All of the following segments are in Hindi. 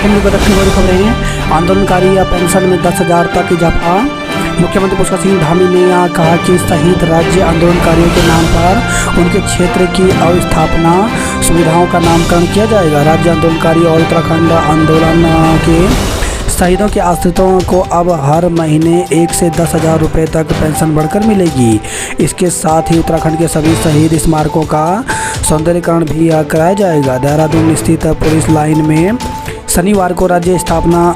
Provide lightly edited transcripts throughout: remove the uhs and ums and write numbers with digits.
उत्तराखंड में रखी बड़ी खबरें। आंदोलनकारी या पेंशन में 10,000 तक इजाफा। मुख्यमंत्री पुष्कर सिंह धामी ने कहा कि शहीद राज्य आंदोलनकारियों के नाम पर उनके क्षेत्र की अवस्थापना सुविधाओं का नामकरण किया जाएगा। राज्य आंदोलनकारी और उत्तराखंड आंदोलन के शहीदों के आश्रितों को अब हर महीने 1 से 10,000 रुपये तक पेंशन बढ़कर मिलेगी। इसके साथ ही उत्तराखंड के सभी शहीद स्मारकों का सौंदर्यीकरण भी कराया जाएगा। देहरादून स्थित पुलिस लाइन में शनिवार को राज्य स्थापना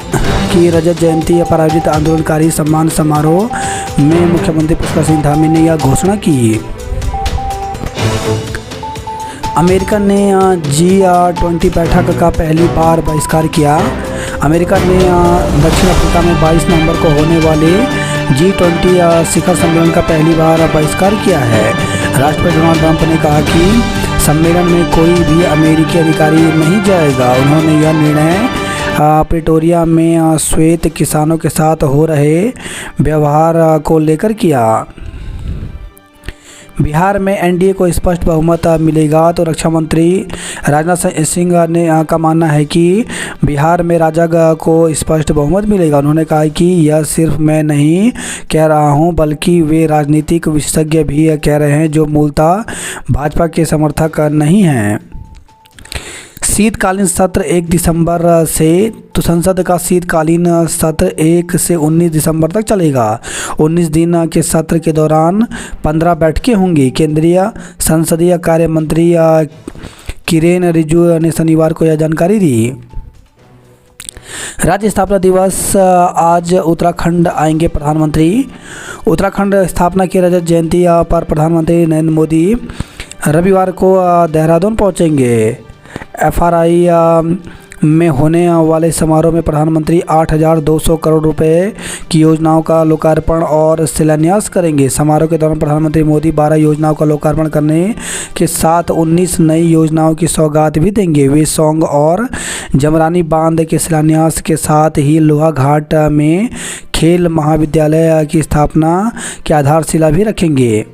की रजत जयंती पर आयोजित आंदोलनकारी सम्मान समारोह में मुख्यमंत्री पुष्कर सिंह धामी ने यह घोषणा की। अमेरिका ने G20 बैठक का पहली बार बहिष्कार किया। अमेरिका ने दक्षिण अफ्रीका में 22 नवंबर को होने वाले G20 शिखर सम्मेलन का पहली बार बहिष्कार किया है। राष्ट्रपति डोनाल्ड ट्रंप ने कहा कि सम्मेलन में कोई भी अमेरिकी अधिकारी नहीं जाएगा। उन्होंने यह निर्णय प्रिटोरिया में श्वेत किसानों के साथ हो रहे व्यवहार को लेकर किया। बिहार में एनडीए को स्पष्ट बहुमत मिलेगा तो रक्षा मंत्री राजनाथ सिंह ने का मानना है कि बिहार में राजग को स्पष्ट बहुमत मिलेगा। उन्होंने कहा कि यह सिर्फ मैं नहीं कह रहा हूं बल्कि वे राजनीतिक विशेषज्ञ भी कह रहे हैं जो मूलतः भाजपा के समर्थक नहीं हैं। शीतकालीन सत्र 1 दिसंबर से तो संसद का शीतकालीन सत्र 1 से 19 दिसंबर तक चलेगा। 19 दिन के सत्र के दौरान 15 बैठकें होंगी। केंद्रीय संसदीय कार्य मंत्री किरेन रिजिजू ने शनिवार को यह जानकारी दी। राज्य स्थापना दिवस आज उत्तराखंड आएंगे प्रधानमंत्री। उत्तराखंड स्थापना की रजत जयंती पर प्रधानमंत्री नरेंद्र मोदी रविवार को देहरादून पहुंचेंगे। FRI में होने वाले समारोह में प्रधानमंत्री 8,200 करोड़ रुपए की योजनाओं का लोकार्पण और शिलान्यास करेंगे। समारोह के दौरान प्रधानमंत्री मोदी 12 योजनाओं का लोकार्पण करने के साथ 19 नई योजनाओं की सौगात भी देंगे। वे सौंग और जमरानी बांध के शिलान्यास के साथ ही लोहाघाट में खेल महाविद्यालय की स्थापना की आधारशिला भी रखेंगे।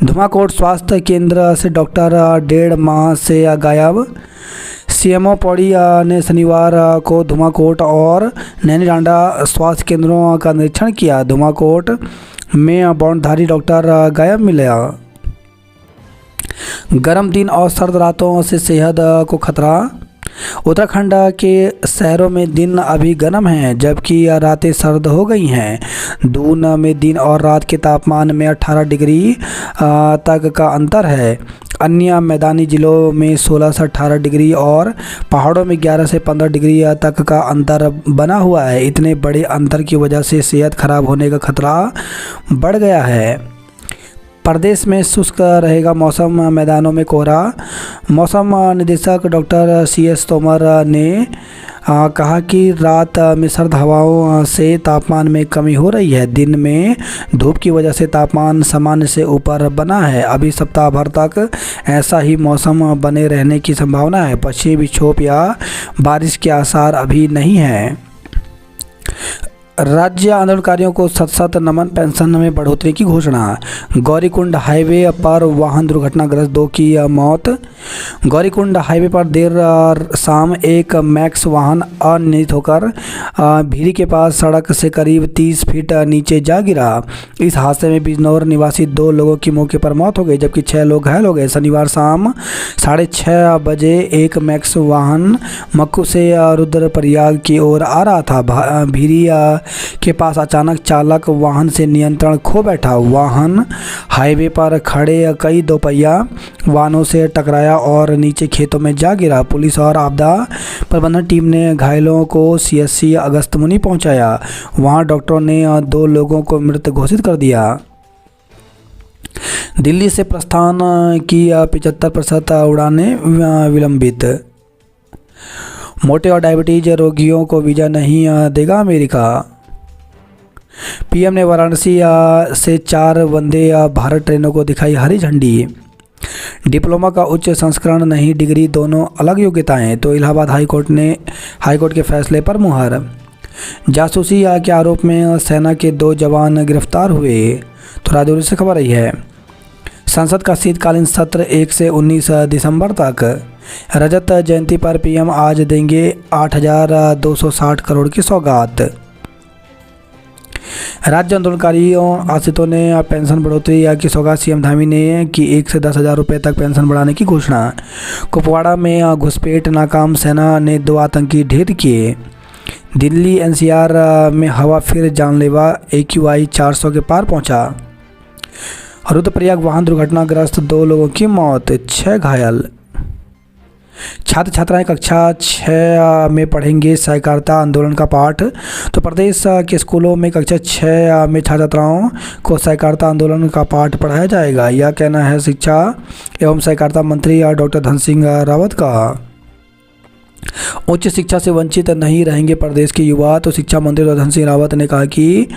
धुमाकोट स्वास्थ्य केंद्र से डॉक्टर 1.5 माह से गायब। CMO पौड़ी ने शनिवार को धुमाकोट और नैनीडांडा स्वास्थ्य केंद्रों का निरीक्षण किया। धुमाकोट में बाउंडधारी डॉक्टर गायब मिला। गर्म दिन और सर्द रातों से सेहत को खतरा। उत्तराखंड के शहरों में दिन अभी गर्म हैं जबकि रातें सर्द हो गई हैं। दून में दिन और रात के तापमान में 18 डिग्री तक का अंतर है। अन्य मैदानी जिलों में 16 से 18 डिग्री और पहाड़ों में 11 से 15 डिग्री तक का अंतर बना हुआ है। इतने बड़े अंतर की वजह से सेहत खराब होने का खतरा बढ़ गया है। प्रदेश में शुष्क रहेगा मौसम, मैदानों में कोहरा। मौसम निदेशक डॉक्टर CS तोमर ने कहा कि रात में सर्द हवाओं से तापमान में कमी हो रही है। दिन में धूप की वजह से तापमान सामान्य से ऊपर बना है। अभी सप्ताह भर तक ऐसा ही मौसम बने रहने की संभावना है। पश्चिमी विक्षोभ या बारिश के आसार अभी नहीं हैं। राज्य आंदोलनकारियों को शत नमन, पेंशन में बढ़ोतरी की घोषणा। गौरीकुंड हाईवे पर वाहन दुर्घटनाग्रस्त 2 की मौत। गौरीकुंड हाईवे पर देर शाम एक मैक्स वाहन अनियंत्रित होकर भीरी के पास सड़क से करीब 30 फीट नीचे जा गिरा। इस हादसे में बिजनौर निवासी 2 लोगों की मौके पर मौत हो गई जबकि 6 लोग घायल हो गए। शनिवार शाम 6:30 बजे एक मैक्स वाहन मक्कू से रुद्रप्रयाग की ओर आ रहा था। भीरी के पास अचानक चालक वाहन से नियंत्रण खो बैठा। वाहन हाईवे पर खड़े कई दोपहिया वाहनों से टकराया और नीचे खेतों में जा गिरा। पुलिस और आपदा प्रबंधन टीम ने घायलों को CSC अगस्त्यमुनि पहुंचाया। वहां डॉक्टरों ने 2 लोगों को मृत घोषित कर दिया। दिल्ली से प्रस्थान की 75% उड़ानें विलंबित। मोटे और डायबिटीज रोगियों को वीज़ा नहीं देगा अमेरिका। PM ने वाराणसी से 4 वंदे भारत ट्रेनों को दिखाई हरी झंडी। डिप्लोमा का उच्च संस्करण नहीं, डिग्री दोनों अलग योग्यताएं। तो इलाहाबाद हाईकोर्ट के फैसले पर मुहर। जासूसी के आरोप में सेना के 2 जवान गिरफ्तार हुए। तो राजौरी से खबर आई है। संसद का शीतकालीन सत्र 1 से 19 दिसंबर तक। रजत जयंती पर पीएम आज देंगे 8,260 करोड़ की सौगात। राज्य आंदोलनकारियों आश्रितों ने पेंशन बढ़ोतरी की सौगात सीएम धामी ने की 1 से 10,000 रुपये तक पेंशन बढ़ाने की घोषणा। कुपवाड़ा में घुसपैठ नाकाम, सेना ने 2 आतंकी ढेर किए। दिल्ली एनसीआर में हवा फिर जानलेवा, AQI 400 के पार पहुंचा। रुद्रप्रयाग वाहन दुर्घटनाग्रस्त, 2 लोगों की मौत, 6 घायल। छात्र छात्राएं कक्षा 6 में पढ़ेंगे सहकारिता आंदोलन का पाठ। तो प्रदेश के स्कूलों में कक्षा 6 में छात्र छात्राओं को सहकारिता आंदोलन का पाठ पढ़ाया जाएगा, यह कहना है शिक्षा एवं सहकारिता मंत्री डॉक्टर धन सिंह रावत का। उच्च शिक्षा से वंचित नहीं रहेंगे प्रदेश के युवा। तो शिक्षा मंत्री धन सिंह रावत ने कहा कि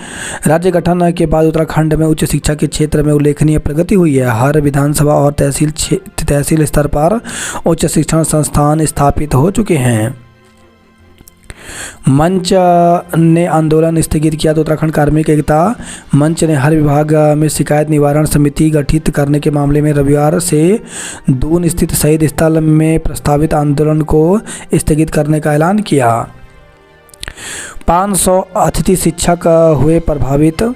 राज्य गठन के बाद उत्तराखंड में उच्च शिक्षा के क्षेत्र में उल्लेखनीय प्रगति हुई है। हर विधानसभा और तहसील स्तर पर उच्च शिक्षण संस्थान स्थापित हो चुके हैं। मंच ने आंदोलन स्थगित किया। तो उत्तराखंड कार्मिक एकता मंच ने हर विभाग में शिकायत निवारण समिति गठित करने के मामले में रविवार से दून स्थित शहीद स्थल में प्रस्तावित आंदोलन को स्थगित करने का ऐलान किया। 500 अतिथि शिक्षक हुए प्रभावित।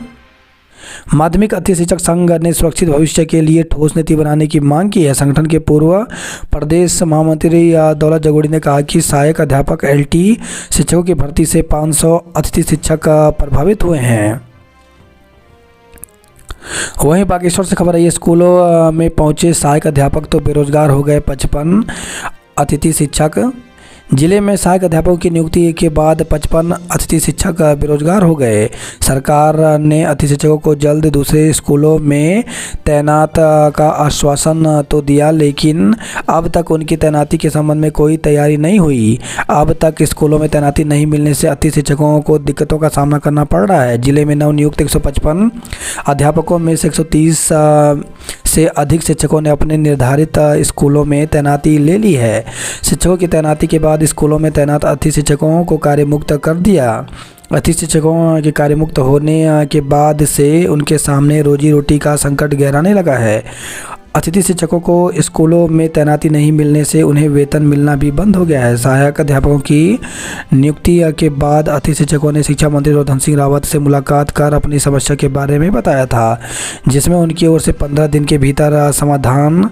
माध्यमिक अतिथि शिक्षक संघ ने सुरक्षित भविष्य के लिए ठोस नीति बनाने की मांग की है। संगठन के पूर्व प्रदेश महामंत्री दौलत जगोड़ी ने कहा कि सहायक अध्यापक LT शिक्षकों की भर्ती से 500 अतिथि शिक्षक प्रभावित हुए हैं। वहीं बागेश्वर से खबर आई है, स्कूलों में पहुंचे सहायक अध्यापक तो बेरोजगार हो गए 55 अतिथि शिक्षक। जिले में सहायक अध्यापकों की नियुक्ति के बाद 55 अतिथि शिक्षक बेरोजगार हो गए। सरकार ने अतिथि शिक्षकों को जल्द दूसरे स्कूलों में तैनात का आश्वासन तो दिया, लेकिन अब तक उनकी तैनाती के संबंध में कोई तैयारी नहीं हुई। अब तक स्कूलों में तैनाती नहीं मिलने से अतिथि शिक्षकों को दिक्कतों का सामना करना पड़ रहा है। जिले में नवनियुक्त 155 अध्यापकों में से 130 से अधिक शिक्षकों ने अपने निर्धारित स्कूलों में तैनाती ले ली है। शिक्षकों की तैनाती के बाद स्कूलों में तैनात अतिथि शिक्षकों को कार्यमुक्त कर दिया। अतिथि शिक्षकों के कार्यमुक्त होने के बाद से उनके सामने रोजी रोटी का संकट गहराने लगा है। अतिथि शिक्षकों को स्कूलों में तैनाती नहीं मिलने से उन्हें वेतन मिलना भी बंद हो गया है। सहायक अध्यापकों की नियुक्ति के बाद अतिथि शिक्षकों ने शिक्षा मंत्री धन सिंह रावत से मुलाकात कर अपनी समस्या के बारे में बताया था, जिसमें उनकी ओर से 15 दिन के भीतर समाधान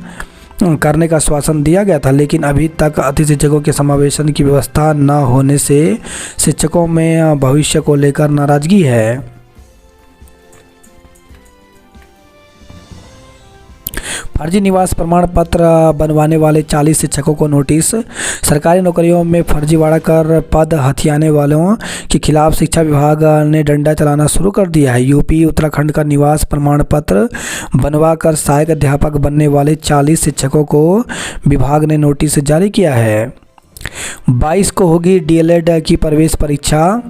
करने का आश्वासन दिया गया था, लेकिन अभी तक अतिथि शिक्षकों के समावेशन की व्यवस्था न होने से शिक्षकों में भविष्य को लेकर नाराजगी है। फर्जी निवास प्रमाण पत्र बनवाने वाले 40 शिक्षकों को नोटिस। सरकारी नौकरियों में फर्जीवाड़ा कर पद हथियाने वालों के खिलाफ शिक्षा विभाग ने डंडा चलाना शुरू कर दिया है। यूपी उत्तराखंड का निवास प्रमाण पत्र बनवा कर सहायक अध्यापक बनने वाले 40 शिक्षकों को विभाग ने नोटिस जारी किया है। 22 को होगी DLED की प्रवेश परीक्षा।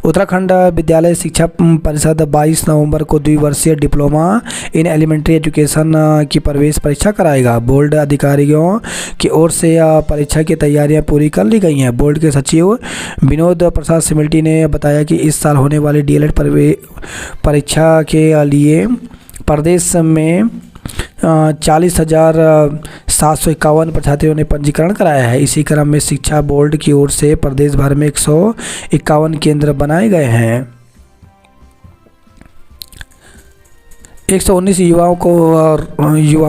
उत्तराखंड विद्यालय शिक्षा परिषद 22 नवंबर को द्विवर्षीय डिप्लोमा इन एलिमेंट्री एजुकेशन की प्रवेश परीक्षा कराएगा। बोर्ड अधिकारियों की ओर से परीक्षा की तैयारियां पूरी कर ली गई हैं। बोर्ड के सचिव विनोद प्रसाद सिमल्टी ने बताया कि इस साल होने वाली DLED परीक्षा के लिए प्रदेश में 40,751 छात्रों ने पंजीकरण कराया है। इसी क्रम में शिक्षा बोर्ड की ओर से प्रदेश भर में 151 केंद्र बनाए गए हैं। 119 युवाओं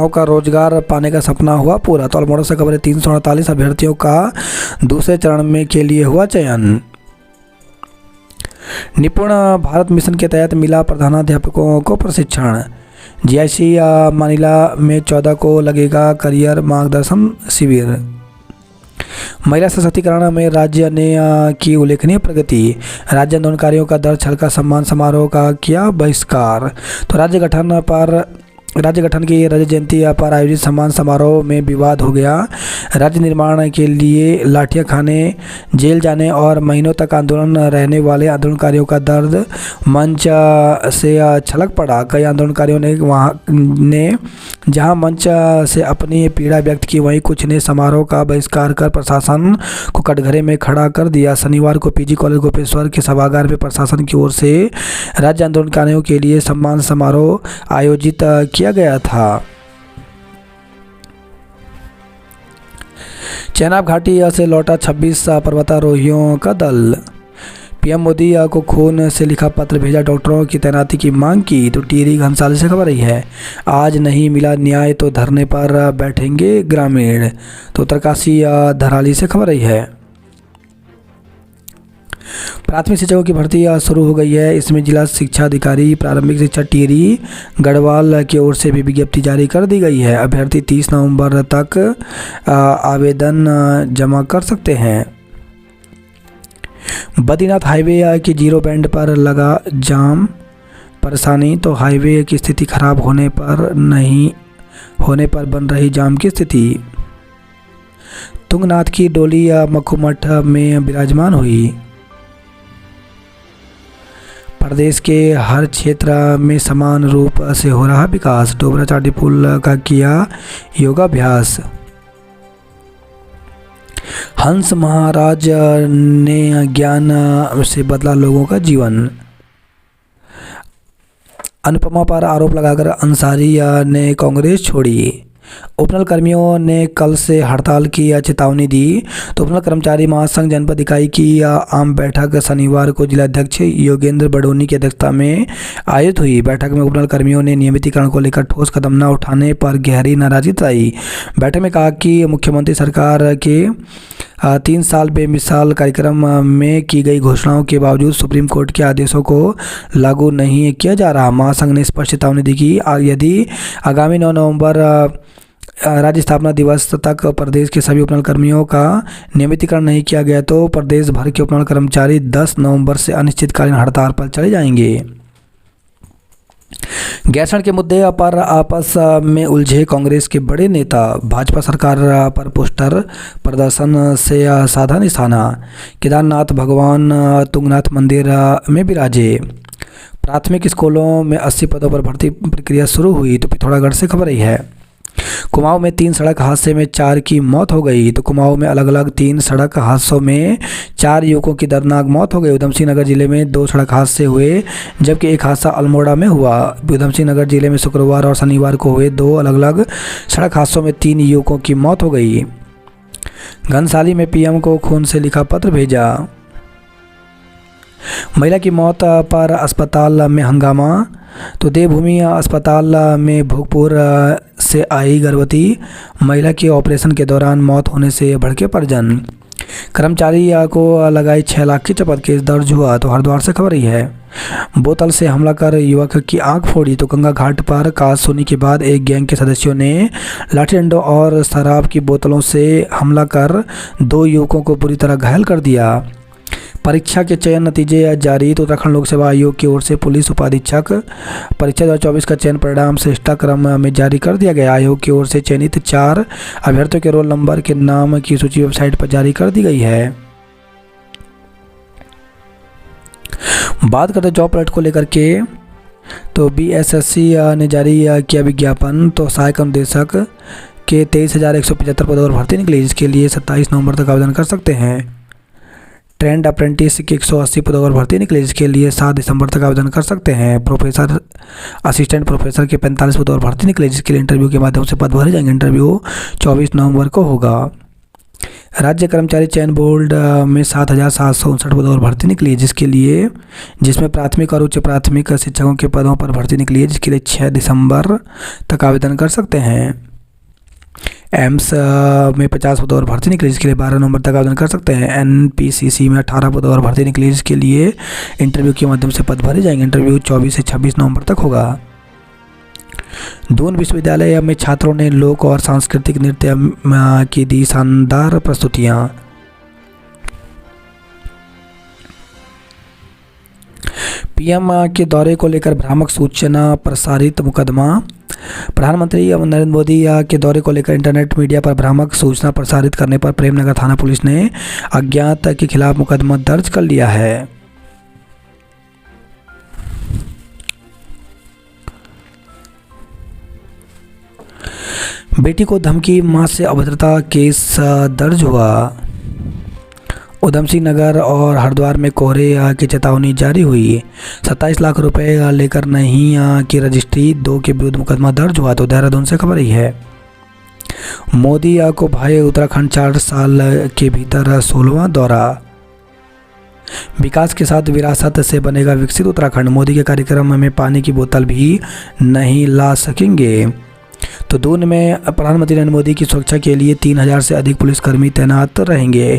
का रोजगार पाने का सपना हुआ पूरा। तो अल्मोड़ा से खबर है, 348 अभ्यर्थियों का दूसरे चरण में के लिए हुआ चयन। निपुण भारत मिशन के तहत मिला प्रधानाध्यापकों को प्रशिक्षण। GIC मानिला में 14 को लगेगा करियर मार्गदर्शन शिविर। महिला सशक्तिकरण में राज्य ने की उल्लेखनीय प्रगति। राज्य आंदोलनकारियों का दर छल का सम्मान समारोह का किया बहिष्कार। तो राज्य गठन की रजत जयंती पर आयोजित सम्मान समारोह में विवाद हो गया। राज्य निर्माण के लिए लाठियां खाने, जेल जाने और महीनों तक आंदोलन रहने वाले आंदोलनकारियों का दर्द मंच से छलक पड़ा। कई आंदोलनकारियों ने जहां मंच से अपनी पीड़ा व्यक्त की, वहीं कुछ ने समारोह का बहिष्कार कर प्रशासन को कटघरे में खड़ा कर दिया। शनिवार को PG कॉलेज गोपेश्वर के सभागार में प्रशासन की ओर से राज्य आंदोलनकारियों के लिए सम्मान समारोह आयोजित किया गया था। चेनाब घाटी से लौटा 26 पर्वतारोहियों का दल। पीएम मोदी को खून से लिखा पत्र भेजा, डॉक्टरों की तैनाती की मांग की। तो टिहरी घनसाली से खबर रही है, आज नहीं मिला न्याय तो धरने पर बैठेंगे ग्रामीण। तो उत्तरकाशी धराली से खबर रही है। प्राथमिक शिक्षकों की भर्ती शुरू हो गई है, इसमें जिला शिक्षा अधिकारी प्रारंभिक शिक्षा टिहरी गढ़वाल की ओर से भी विज्ञप्ति जारी कर दी गई है। अभ्यर्थी 30 नवंबर तक आवेदन जमा कर सकते हैं। बद्रीनाथ हाईवे की जीरो बैंड पर लगा जाम, परेशानी। तो हाईवे की स्थिति खराब होने पर बन रही जाम की स्थिति। तुंगनाथ की डोली मखुमठ में विराजमान हुई। प्रदेश के हर क्षेत्र में समान रूप से हो रहा विकास, डोबरा चाटी पुल का किया योगाभ्यास। हंस महाराज ने ज्ञान से बदला लोगों का जीवन। अनुपमा पर आरोप लगाकर अंसारी ने कांग्रेस छोड़ी। उपनल कर्मियों ने कल से हड़ताल की चेतावनी दी। तो उपनल कर्मचारी महासंघ जनपद इकाई की आम बैठक शनिवार को जिलाध्यक्ष योगेंद्र बडोनी की अध्यक्षता में आयोजित हुई। बैठक में उपनल कर्मियों ने नियमितीकरण को लेकर ठोस कदम न उठाने पर गहरी नाराजगी जताई। बैठक में कहा कि मुख्यमंत्री सरकार के 3 साल बेमिसाल कार्यक्रम में की गई घोषणाओं के बावजूद सुप्रीम कोर्ट के आदेशों को लागू नहीं किया जा रहा। महासंघ ने स्पष्ट चेतावनी दी कि यदि आगामी 9 नवंबर राज्य स्थापना दिवस तक प्रदेश के सभी उपनल कर्मियों का नियमितीकरण नहीं किया गया तो प्रदेश भर के उपनल कर्मचारी 10 नवंबर से अनिश्चितकालीन हड़ताल पर चले जाएंगे। गैरसैंण के मुद्दे पर आपस में उलझे कांग्रेस के बड़े नेता, भाजपा सरकार पर पोस्टर प्रदर्शन से साधा निशाना। केदारनाथ भगवान तुंगनाथ मंदिर में विराजे। प्राथमिक स्कूलों में 80 पदों पर भर्ती प्रक्रिया शुरू हुई। तो पिथौरागढ़ से खबर रही है। कुमाऊं में 3 सड़क हादसे में 4 की मौत हो गई। तो कुमाऊं में अलग अलग 3 सड़क हादसों में 4 युवकों की दर्दनाक मौत हो गई। उधमसिंह नगर जिले में 2 सड़क हादसे हुए, जबकि एक हादसा अल्मोड़ा में हुआ। उधमसिंह नगर जिले में शुक्रवार और शनिवार को हुए 2 अलग अलग सड़क हादसों में 3 युवकों की मौत हो गई। घनसाली में पीएम को खून से लिखा पत्र भेजा। महिला की मौत पर अस्पताल में हंगामा। तो देवभूमि अस्पताल में भोगपुर से आई गर्भवती महिला की ऑपरेशन के दौरान मौत होने से भड़के परिजन। कर्मचारी को लगाई 6 लाख की चपत, केस दर्ज हुआ। तो हरिद्वार से खबर रही है। बोतल से हमला कर युवक की आंख फोड़ी। तो गंगा घाट पर काज सुनी के बाद एक गैंग के सदस्यों ने लाठी डंडों और शराब की बोतलों से हमला कर 2 युवकों को बुरी तरह घायल कर दिया। परीक्षा के चयन नतीजे जारी। तो उत्तराखंड लोक सेवा आयोग की ओर से पुलिस उपाधीक्षक परीक्षा 2024 का चयन परिणाम श्रेष्ठता क्रम में जारी कर दिया गया। आयोग की ओर से चयनित 4 अभ्यर्थियों के रोल नंबर के नाम की सूची वेबसाइट पर जारी कर दी गई है। बात करते जॉब अलर्ट को लेकर के, तो बीएसएससी ने जारी किया विज्ञापन। तो सहायक अनुदेशक के 23,175 पदों पर भर्ती निकली, जिसके लिए 27 नवंबर तक आवेदन कर सकते हैं। ट्रेंड अप्रेंटिस की 180 पदों पर भर्ती निकली, जिसके लिए 7 दिसंबर तक आवेदन कर सकते हैं। प्रोफेसर असिस्टेंट प्रोफेसर के 45 पदों पर भर्ती निकली, जिसके लिए इंटरव्यू के माध्यम से पद भरे जाएंगे। इंटरव्यू 24 नवंबर को होगा। राज्य कर्मचारी चयन बोर्ड में 7,759 पदों पर भर्ती निकली, जिसमें प्राथमिक और उच्च प्राथमिक शिक्षकों के पदों पर भर्ती निकली है, जिसके लिए 6 दिसंबर तक आवेदन कर सकते हैं। एम्स में 50 पदों पर भर्ती निकली, जिसके लिए 12 नवंबर तक आवेदन कर सकते हैं। एनपीसीसी में 18 पदों पर भर्ती निकली, जिसके लिए इंटरव्यू के माध्यम से पद भरे जाएंगे। इंटरव्यू 24 से 26 नवंबर तक होगा। दून विश्वविद्यालय में छात्रों ने लोक और सांस्कृतिक नृत्य की दी शानदार प्रस्तुतियां। पीएम के दौरे को लेकर भ्रामक सूचना प्रसारित, मुकदमा। प्रधानमंत्री नरेंद्र मोदी के दौरे को लेकर इंटरनेट मीडिया पर भ्रामक सूचना प्रसारित करने पर प्रेमनगर थाना पुलिस ने अज्ञात के खिलाफ मुकदमा दर्ज कर लिया है। बेटी को धमकी, मां से अभद्रता केस दर्ज हुआ। उधमसिंह नगर और हरिद्वार में कोहरे की चेतावनी जारी हुई। 27 लाख रुपए लेकर नहीं की रजिस्ट्री, 2 के विरुद्ध मुकदमा दर्ज हुआ। तो देहरादून से खबर रही है। मोदी को भाई उत्तराखंड 4 साल के भीतर 16वां दौरा। विकास के साथ विरासत से बनेगा विकसित उत्तराखंड। मोदी के कार्यक्रम में पानी की बोतल भी नहीं ला सकेंगे। तो दून में प्रधानमंत्री नरेंद्र मोदी की सुरक्षा के लिए 3000 से अधिक पुलिसकर्मी तैनात रहेंगे।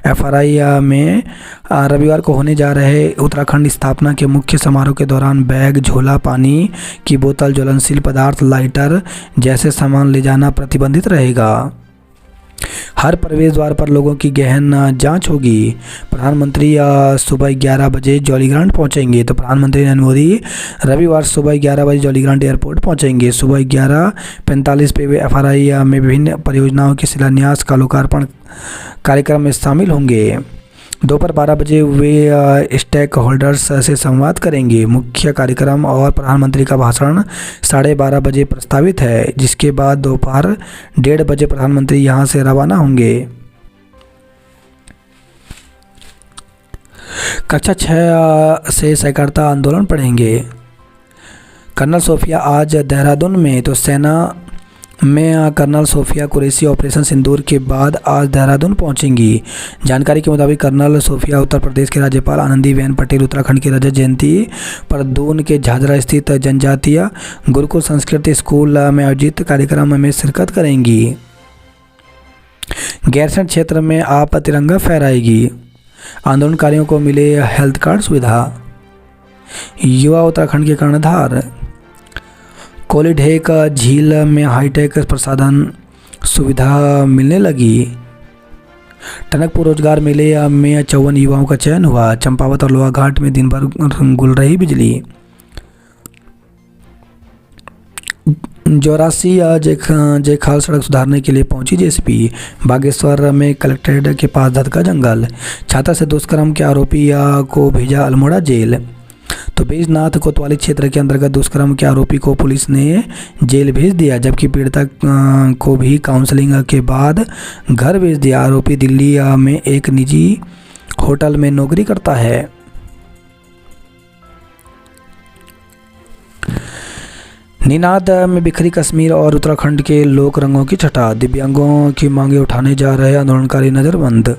एफआरआई में रविवार को होने जा रहे उत्तराखंड स्थापना के मुख्य समारोह के दौरान बैग, झोला, पानी की बोतल, ज्वलनशील पदार्थ, लाइटर जैसे सामान ले जाना प्रतिबंधित रहेगा। हर प्रवेश द्वार पर लोगों की गहन जांच होगी। प्रधानमंत्री सुबह 11 बजे जौलीग्रांट पहुंचेंगे। तो प्रधानमंत्री नरेंद्र मोदी रविवार सुबह 11 बजे जौलीग्रांट एयरपोर्ट पहुंचेंगे। सुबह 11:45 पे वे एफआरआई में विभिन्न परियोजनाओं के शिलान्यास का लोकार्पण कार्यक्रम में शामिल होंगे। दोपहर 12 बजे वे स्टेक होल्डर्स से संवाद करेंगे। मुख्य कार्यक्रम और प्रधानमंत्री का भाषण 12:30 बजे प्रस्तावित है, जिसके बाद दोपहर 1:30 बजे प्रधानमंत्री यहां से रवाना होंगे। कक्षा 6 से सहकारिता आंदोलन पढ़ेंगे। कर्नल सोफिया आज देहरादून में। तो सेना में कर्नल सोफिया कुरैशी ऑपरेशन सिंदूर के बाद आज देहरादून पहुंचेंगी। जानकारी के मुताबिक कर्नल सोफिया उत्तर प्रदेश के राज्यपाल आनंदीबेन पटेल उत्तराखंड की रजत जयंती पर दून के झाझरा स्थित जनजातीय गुरुकुल संस्कृत स्कूल में आयोजित कार्यक्रम में शिरकत करेंगी। गैरसैंण क्षेत्र में आप तिरंगा फहराएगी। आंदोलनकारियों को मिले हेल्थ कार्ड सुविधा। युवा उत्तराखंड के कर्णधार। कोलीढेक झील में हाईटेक प्रसाधन सुविधा मिलने लगी। टनकपुर रोजगार मेले में 54 युवाओं का चयन हुआ। चंपावत और लोहाघाट में दिन भर गुल रही बिजली। जौरासी जयखाल सड़क सुधारने के लिए पहुंची जेसीबी। बागेश्वर में कलेक्ट्रेट के पास धधका जंगल। छात्रा से दुष्कर्म के आरोपी को भेजा अल्मोड़ा जेल। तो बैजनाथ कोतवाली क्षेत्र के अंतर्गत दुष्कर्म के आरोपी को पुलिस ने जेल भेज दिया, जबकि पीड़िता को भी काउंसलिंग के बाद घर भेज दिया। आरोपी दिल्ली में एक निजी होटल में नौकरी करता है। निनाद में बिखरी कश्मीर और उत्तराखंड के लोक रंगों की छटा। दिव्यांगों की मांगे उठाने जा रहे आंदोलनकारी नज़रबंद।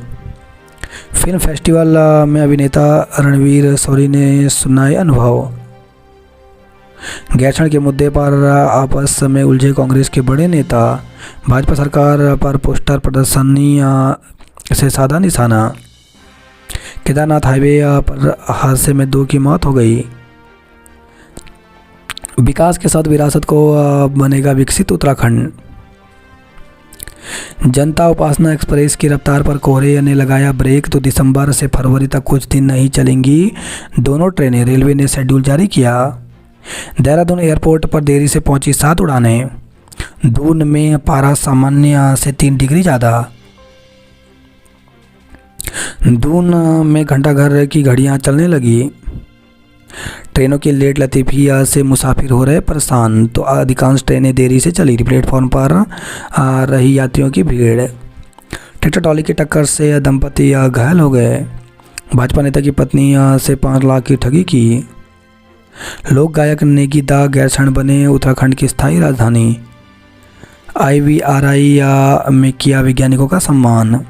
फिल्म फेस्टिवल में अभिनेता रणवीर शौरी ने सुनाए अनुभव। गैरसैंण के मुद्दे पर आपस में उलझे कांग्रेस के बड़े नेता। भाजपा सरकार पर पोस्टर प्रदर्शनी से साधा निशाना। केदारनाथ हाईवे पर हादसे में 2 की मौत हो गई। विकास के साथ विरासत को बनेगा विकसित उत्तराखंड। जनता उपासना एक्सप्रेस की रफ्तार पर कोहरे ने लगाया ब्रेक। तो दिसंबर से फरवरी तक कुछ दिन नहीं चलेंगी दोनों ट्रेनें, रेलवे ने शेड्यूल जारी किया। देहरादून एयरपोर्ट पर देरी से पहुंची 7 उड़ानें। दून में पारा सामान्य से 3 डिग्री ज़्यादा। दून में घंटाघर की घड़ियां चलने लगी। ट्रेनों की लेट लतीफिया से मुसाफिर हो रहे परेशान। तो अधिकांश ट्रेनें देरी से चली। प्लेटफॉर्म पर रही यात्रियों की भीड़। ट्रैक्टर ट्रॉली की टक्कर से दंपति घायल हो गए। भाजपा नेता की पत्नी से 5 लाख की ठगी की। लोक गायक नेगी दा गैरसैंण बने उत्तराखंड की स्थायी राजधानी। IVRI में किया वैज्ञानिकों का सम्मान।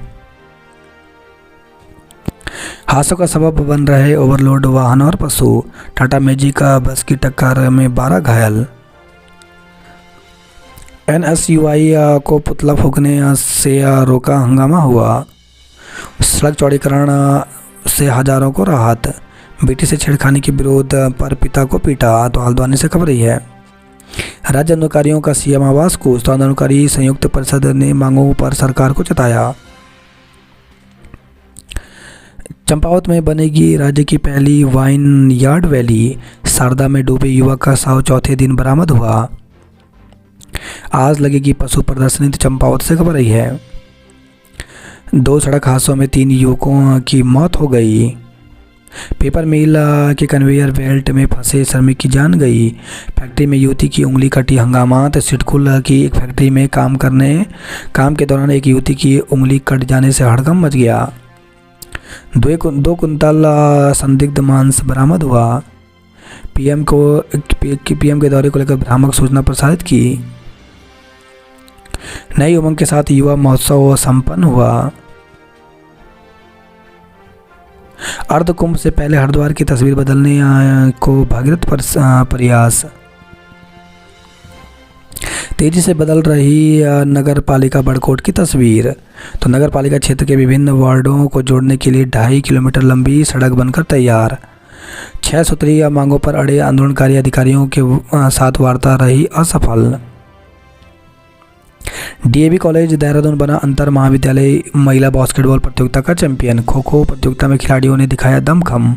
हादसों का सबब बन रहे ओवरलोड वाहन और पशु। टाटा मैजिक बस की टक्कर में 12 घायल। NSUI को पुतला फूंकने से रोका, हंगामा हुआ। सड़क चौड़ीकरण से हजारों को राहत। बेटी से छेड़खानी के विरोध पर पिता को पीटा। तो हल्द्वानी से खबर रही है। राज्य आंदोलनकारियों का सीएम आवास कूच। तो आंदोलनकारी संयुक्त परिषद ने मांगों पर सरकार को चेताया। चंपावत में बनेगी राज्य की पहली वाइन यार्ड वैली। शारदा में डूबे युवक का शव चौथे दिन बरामद हुआ। आज लगेगी पशु प्रदर्शनी। तो चंपावत से खबर रही है। 2 सड़क हादसों में 3 युवकों की मौत हो गई। पेपर मिल के कन्वेयर बेल्ट में फंसे श्रमिक की जान गई। फैक्ट्री में युवती की उंगली कटी, हंगामा। तो सिडकुल की एक फैक्ट्री में काम के दौरान एक युवती की उंगली कट जाने से हड़कंप मच गया। 2 कुंतल संदिग्ध मांस बरामद हुआ। पीएम के दौरे को लेकर भ्रामक सूचना प्रसारित की। नई उमंग के साथ युवा महोत्सव संपन्न हुआ। अर्ध कुंभ से पहले हरिद्वार की तस्वीर बदलने को भगीरथ प्रयास। तेजी से बदल रही नगर पालिका बड़कोट की तस्वीर। तो नगर पालिका क्षेत्र के विभिन्न वार्डों को जोड़ने के लिए 2.5 किलोमीटर लंबी सड़क बनकर तैयार। 6 सूत्रीय मांगों पर अड़े आंदोलनकारी अधिकारियों के साथ वार्ता रही असफल। डीएवी कॉलेज देहरादून बना अंतर महाविद्यालय महिला बास्केटबॉल प्रतियोगिता का चैंपियन। खो खो प्रतियोगिता में खिलाड़ियों ने दिखाया दमखम।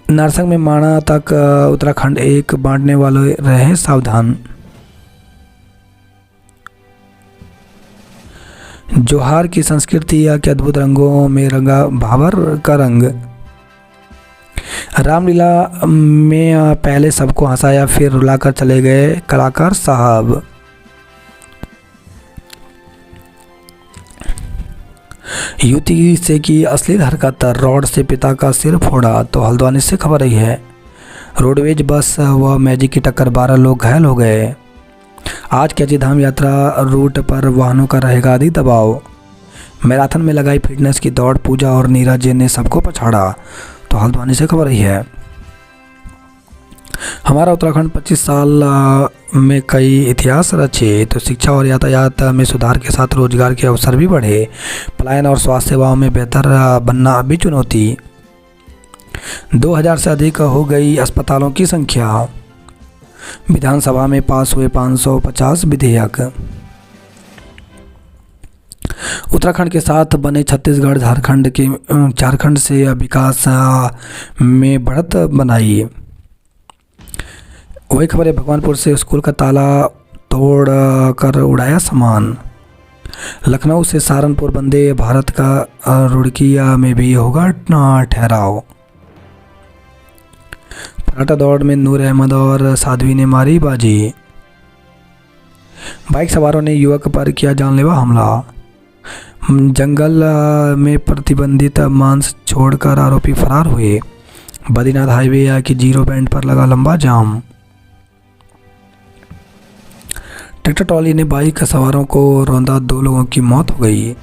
नारसंग में माणा तक उत्तराखंड एक बांटने वाले रहे सावधान। जोहार की संस्कृति के अद्भुत रंगों में रंगा भावर का रंग। रामलीला में पहले सबको हंसाया फिर रुलाकर चले गए कलाकार साहब। युवती से की अश्लील हरकत, रॉड से पिता का सिर फोड़ा। तो हल्द्वानी से खबर रही है, रोडवेज बस व मैजिक की टक्कर 12 लोग घायल हो गए। आज कैची धाम यात्रा रूट पर वाहनों का रहेगा अधिक दबाव। मैराथन में लगाई फिटनेस की दौड़, पूजा और नीरज ने सबको पछाड़ा। तो हल्द्वानी से खबर रही है, हमारा उत्तराखंड 25 साल में कई इतिहास रचे। तो शिक्षा और यातायात में सुधार के साथ रोजगार के अवसर भी बढ़े। पलायन और स्वास्थ्य सेवाओं में बेहतर बनना अभी चुनौती। 2000 से अधिक हो गई अस्पतालों की संख्या। विधानसभा में पास हुए 550 विधेयक। उत्तराखंड के साथ बने छत्तीसगढ़ झारखंड से विकास में बढ़त बनाई। वही खबर है, भगवानपुर से स्कूल का ताला तोड़ कर उड़ाया सामान। लखनऊ से सहारनपुर वंदे भारत का रुड़किया में भी होगा ठहराव। फराटा दौड़ में नूर अहमद और साध्वी ने मारी बाजी। बाइक सवारों ने युवक पर किया जानलेवा हमला। जंगल में प्रतिबंधित मांस छोड़कर आरोपी फरार हुए। बद्रीनाथ हाईवे की जीरो बैंड पर लगा लंबा जाम। ट्रैक्टर ट्रॉली ने बाइक सवारों को रौंदा, 2 लोगों की मौत हो गई।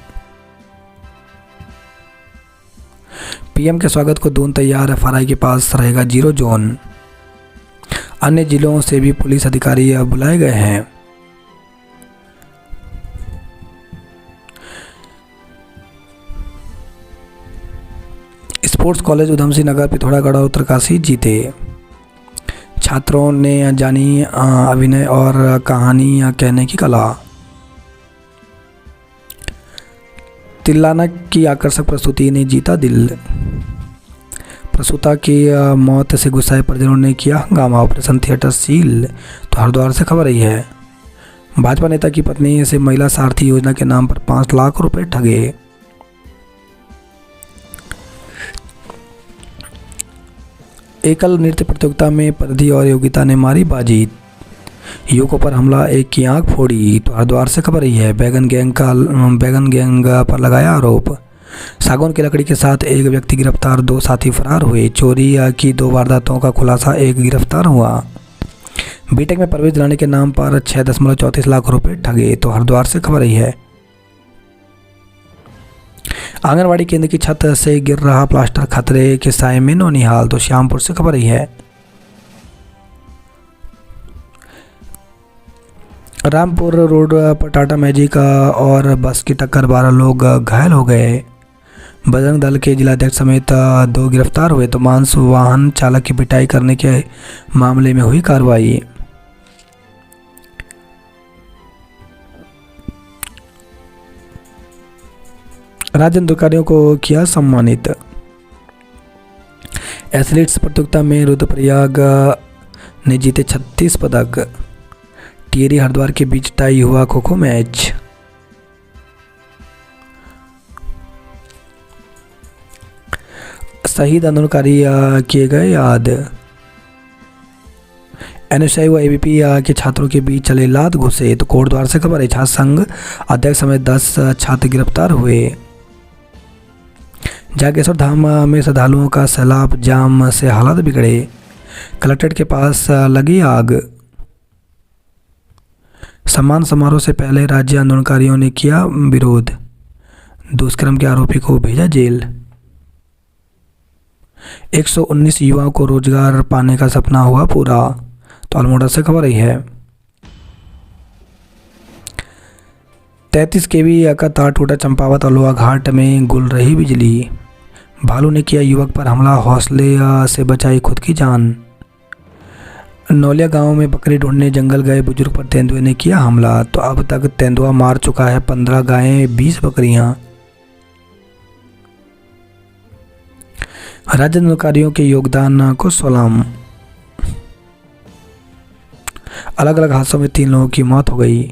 पीएम के स्वागत को दून तैयार, एफआरआई के पास रहेगा जीरो जोन। अन्य जिलों से भी पुलिस अधिकारी बुलाए गए हैं। स्पोर्ट्स कॉलेज उधम सिंह नगर पिथौरागढ़ और उत्तरकाशी जीते। छात्रों ने जानी अभिनय और कहानी कहने की कला। तिल्लाना की आकर्षक प्रस्तुति ने जीता दिल। प्रसूता की मौत से गुस्साए परिजनों ने किया हंगामा, ऑपरेशन थिएटर सील। तो हरिद्वार से खबर रही है, भाजपा नेता की पत्नी से महिला सारथी योजना के नाम पर 5 लाख रुपए ठगे। एकल नृत्य प्रतियोगिता में परिधि और योगिता ने मारी बाजी। युवकों पर हमला, एक की आंख फोड़ी। तो हरिद्वार से खबर रही है, बैगन गैंग पर लगाया आरोप। सागौन की लकड़ी के साथ एक व्यक्ति गिरफ्तार, 2 साथी फरार हुए। चोरी की 2 वारदातों का खुलासा, 1 गिरफ्तार हुआ। बीटेक में प्रवेश दिलाने के नाम पर 6.34 लाख रुपए ठगे। तो हरिद्वार से खबर रही है, आंगनवाड़ी केंद्र की छत से गिर रहा प्लास्टर, खतरे के साए में नौनिहाल। तो श्यामपुर से खबर रही है, रामपुर रोड पर टाटा मैजिक और बस की टक्कर, 12 लोग घायल हो गए। बजरंग दल के जिलाध्यक्ष समेत 2 गिरफ्तार हुए। तो मांस वाहन चालक की पिटाई करने के मामले में हुई कार्रवाई। राजेंद्र अधिकारियों को किया सम्मानित। एथलीट्स प्रतियोगिता में रुद्रप्रयाग ने जीते 36 पदक। टिहरी हरिद्वार के बीच टाई हुआ खो खो मैच। शहीद आंदोलनकारी किए गए याद। एनएसआई व एबीपी के छात्रों के बीच चले लात घुसे। तो कोटद्वार से खबर है, छात्र संघ अध्यक्ष समेत 10 छात्र गिरफ्तार हुए। जागेश्वर धाम में श्रद्धालुओं का सैलाब, जाम से हालात बिगड़े। कलेक्ट्रेट के पास लगी आग। सम्मान समारोह से पहले राज्य आंदोलनकारियों ने किया विरोध, दुष्कर्म के आरोपी को भेजा जेल। 119 युवाओं को रोजगार पाने का सपना हुआ पूरा, तो अल्मोड़ा से खबर आई है। 33 kV का तार टूटा, चंपावत अलोहा घाट में गुल रही बिजली। भालू ने किया युवक पर हमला, हौसले से बचाई खुद की जान। नौलिया गांव में बकरी ढूंढने जंगल गए बुजुर्ग पर तेंदुए ने किया हमला, तो अब तक तेंदुआ मार चुका है 15 गायें 20 बकरियां। राज्य आंदोलनकारियों के योगदान को सलाम। अलग अलग हादसों में 3 लोगों की मौत हो गई।